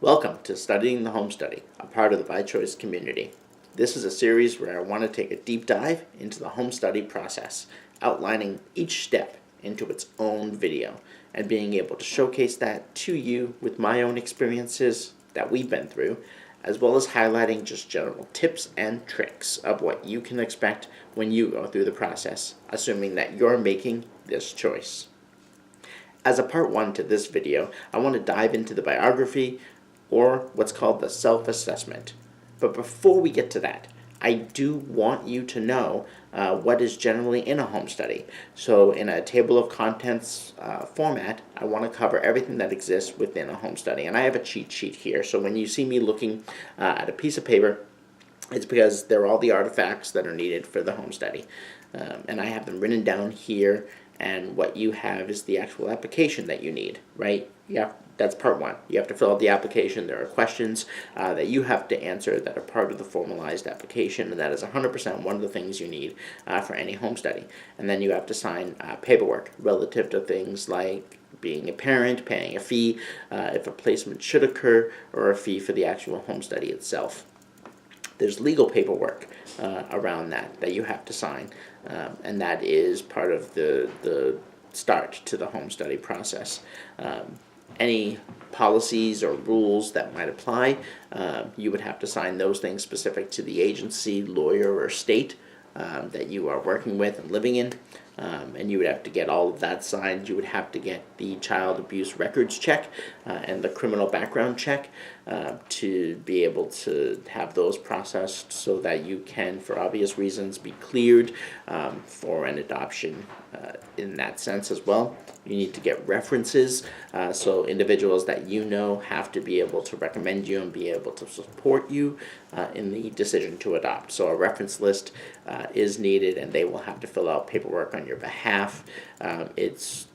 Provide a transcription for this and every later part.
Welcome to Studying the Home Study, a part of the By Choice community. This is a series where I want to take a deep dive into the home study process, outlining each step into its own video, and being able to showcase that to you with my own experiences that we've been through, as well as highlighting just general tips and tricks of what you can expect when you go through the process, assuming that you're making this choice. As a part one to this video, I want to dive into the biography, or what's called the self-assessment. But before we get to that, I do want you to know what is generally in a home study. So in a table of contents format, I want to cover everything that exists within a home study. And I have a cheat sheet here, so when you see me looking at a piece of paper, it's because they're all the artifacts that are needed for the home study. And I have them written down here, and what you have is the actual application that you need, right? Yeah, that's part one. You have to fill out the application. There are questions that you have to answer that are part of the formalized application, and that is 100% one of the things you need for any home study. And then you have to sign paperwork relative to things like being a parent, paying a fee, if a placement should occur, or a fee for the actual home study itself. There's legal paperwork around that you have to sign, and that is part of the start to the home study process. Any policies or rules that might apply, you would have to sign those things specific to the agency, lawyer, or state that you are working with and living in. And you would have to get all of that signed. You would have to get the child abuse records check and the criminal background check to be able to have those processed so that you can, for obvious reasons, be cleared for an adoption in that sense as well. You need to get references, so individuals that you know have to be able to recommend you and be able to support you in the decision to adopt. So a reference list is needed, and they will have to fill out paperwork on your behalf. It's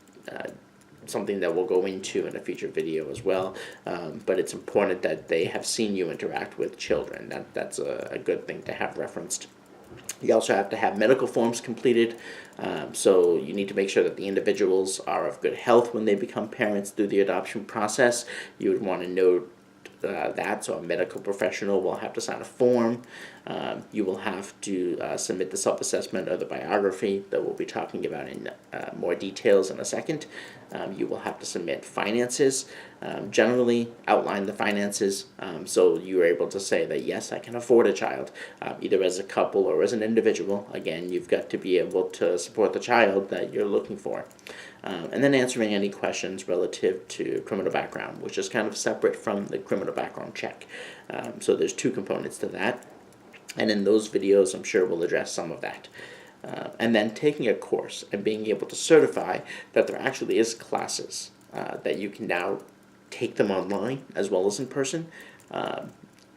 something that we'll go into in a future video as well, but it's important that they have seen you interact with children. That's a good thing to have referenced. You also have to have medical forms completed, so you need to make sure that the individuals are of good health when they become parents through the adoption process. You would want to note that, so a medical professional will have to sign a form. You will have to submit the self-assessment or the biography that we'll be talking about in more details in a second. You will have to submit finances, generally outline the finances, so you are able to say that yes, I can afford a child, either as a couple or as an individual. Again, you've got to be able to support the child that you're looking for. And then answering any questions relative to criminal background, which is kind of separate from the criminal background check. So there's two components to that, and in those videos I'm sure we'll address some of that. And then taking a course and being able to certify that there actually is classes that you can now take them online as well as in person.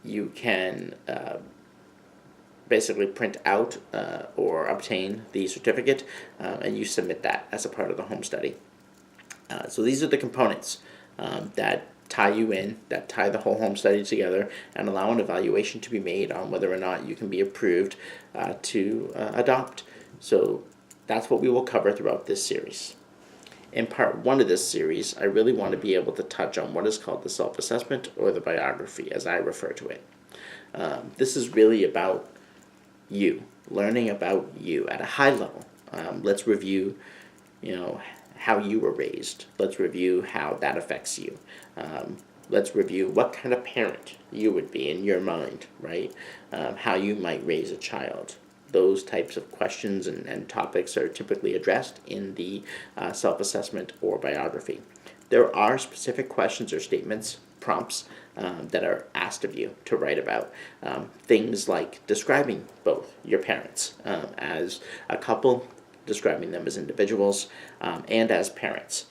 You can basically print out or obtain the certificate, and you submit that as a part of the home study. So these are the components that tie you in, that tie the whole home study together, and allow an evaluation to be made on whether or not you can be approved to adopt. So that's what we will cover throughout this series. In part one of this series, I really want to be able to touch on what is called the self-assessment, or the biography as I refer to it. This is really about you, learning about you at a high level. Let's review, how you were raised. Let's review how that affects you. Let's review what kind of parent you would be in your mind, right? How you might raise a child. Those types of questions and topics are typically addressed in the self-assessment or biography. There are specific questions or statements, prompts, that are asked of you to write about. Things like describing both your parents as a couple, describing them as individuals, and as parents.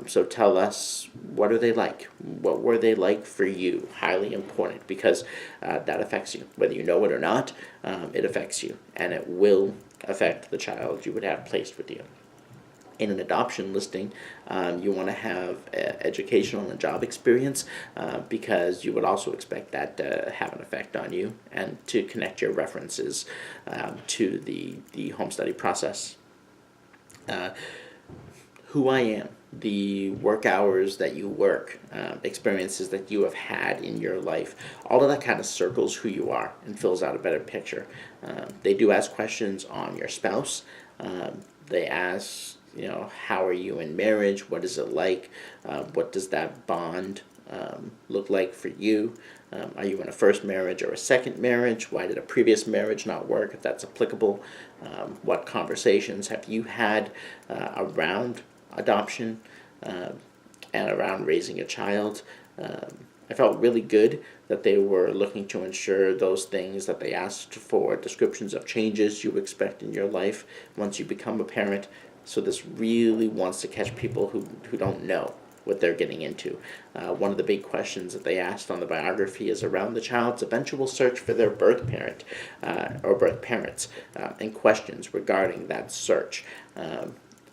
So tell us, what are they like? What were they like for you? Highly important, because that affects you. Whether you know it or not, it affects you, and it will affect the child you would have placed with you. In an adoption listing, you want to have educational and job experience, because you would also expect that to have an effect on you and to connect your references to the home study process. Who I am the work hours that you work, experiences that you have had in your life. All of that kind of circles who you are and fills out a better picture. They do ask questions on your spouse. They ask, how are you in marriage? What is it like? What does that bond look like for you? Are you in a first marriage or a second marriage? Why did a previous marriage not work, if that's applicable? What conversations have you had around adoption and around raising a child? I felt really good that they were looking to ensure those things that they asked for, descriptions of changes you expect in your life once you become a parent. So this really wants to catch people who don't know what they're getting into. One of the big questions that they asked on the biography is around the child's eventual search for their birth parent or birth parents, and questions regarding that search.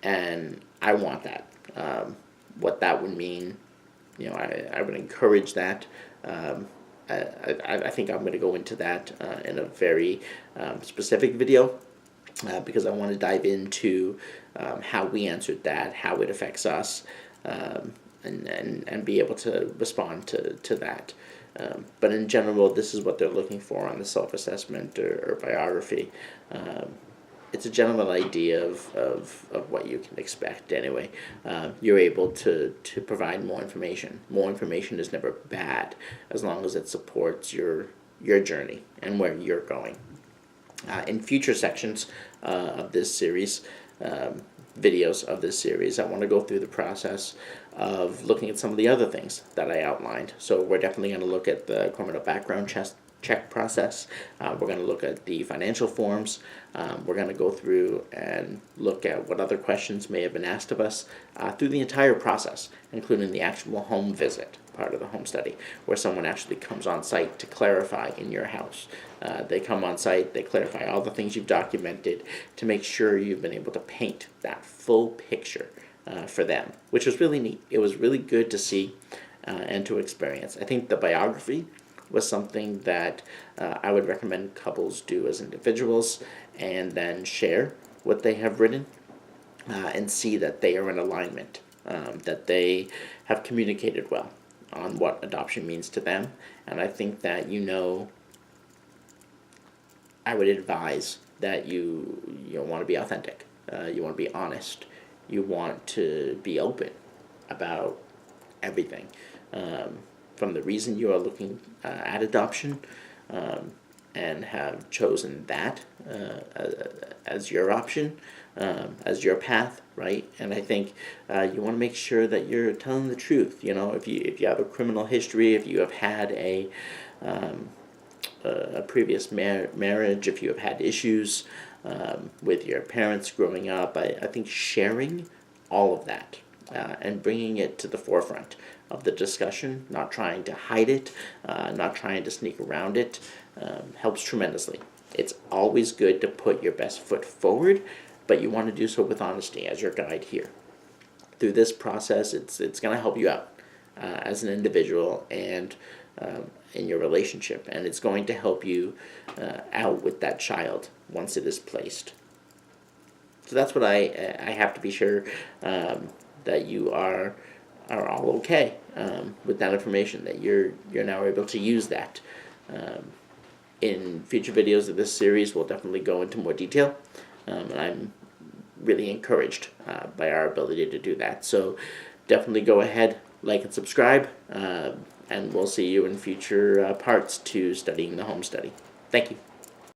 And I want that. What that would mean, I would encourage that. I think I'm going to go into that in a very specific video. Because I want to dive into how we answered that, how it affects us, and be able to respond to that. But in general, this is what they're looking for on the self-assessment or biography. It's a general idea of what you can expect anyway. You're able to provide more information. More information is never bad as long as it supports your journey and where you're going. In future sections of this series, videos of this series, I want to go through the process of looking at some of the other things that I outlined. So we're definitely going to look at the criminal background check process. We're going to look at the financial forms. We're going to go through and look at what other questions may have been asked of us through the entire process, including the actual home visit part of the home study, where someone actually comes on site to clarify in your house. They come on site, they clarify all the things you've documented to make sure you've been able to paint that full picture for them, which was really neat. It was really good to see and to experience. I think the biography was something that I would recommend couples do as individuals, and then share what they have written and see that they are in alignment, that they have communicated well on what adoption means to them. And I think that I would advise that you want to be authentic, you want to be honest, you want to be open about everything, from the reason you are looking at adoption, and have chosen that as your option, as your path, right? And I think you want to make sure that you're telling the truth. If you have a criminal history, if you have had a previous marriage, if you have had issues with your parents growing up, I think sharing all of that and bringing it to the forefront of the discussion, not trying to hide it, not trying to sneak around it, helps tremendously. It's always good to put your best foot forward, but you want to do so with honesty as your guide here. Through this process, it's going to help you out as an individual and in your relationship, and it's going to help you out with that child once it is placed. So that's what I have to be sure that you are all okay with that information, that you're now able to use that. In future videos of this series, we'll definitely go into more detail, and I'm really encouraged by our ability to do that. So definitely go ahead, like and subscribe, and we'll see you in future parts to studying the home study. Thank you.